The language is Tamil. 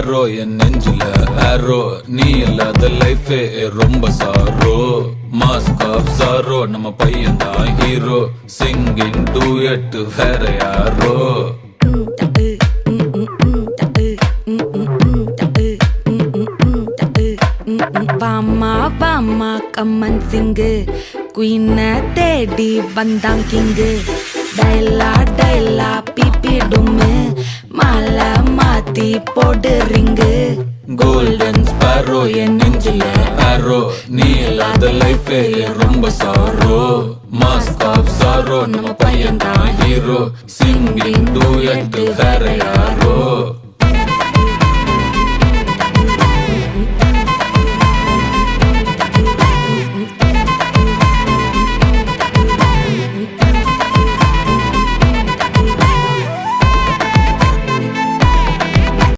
ஸ்பாரோ என் நெஞ்சில ஆரோ நீ இல்லாத லைஃபே ரொம்ப சாரோ மாஸ்க் ஆஃப் சாரோ நம்ம பையன் தான் ஹீரோ சிங்கிங் டூயட் வேற யாரோ வாமா வாமா கம்மன் சிங்கு குயின தேடி வந்தான் கிங்கு டைலா டைலா பிபி டும்மு மாலை மாத்தி போடு ரிங்கு கோல்டன் ஸ்பாரோ என் நெஞ்சில ஆரோ நீ இல்லாத லைஃபே ரொம்ப சாரோ மாஸ்க் ஆஃப் சாரோ நம்ம பையன் தான் ஹீரோ சிங்கிங் டூயட் வேற யாரோ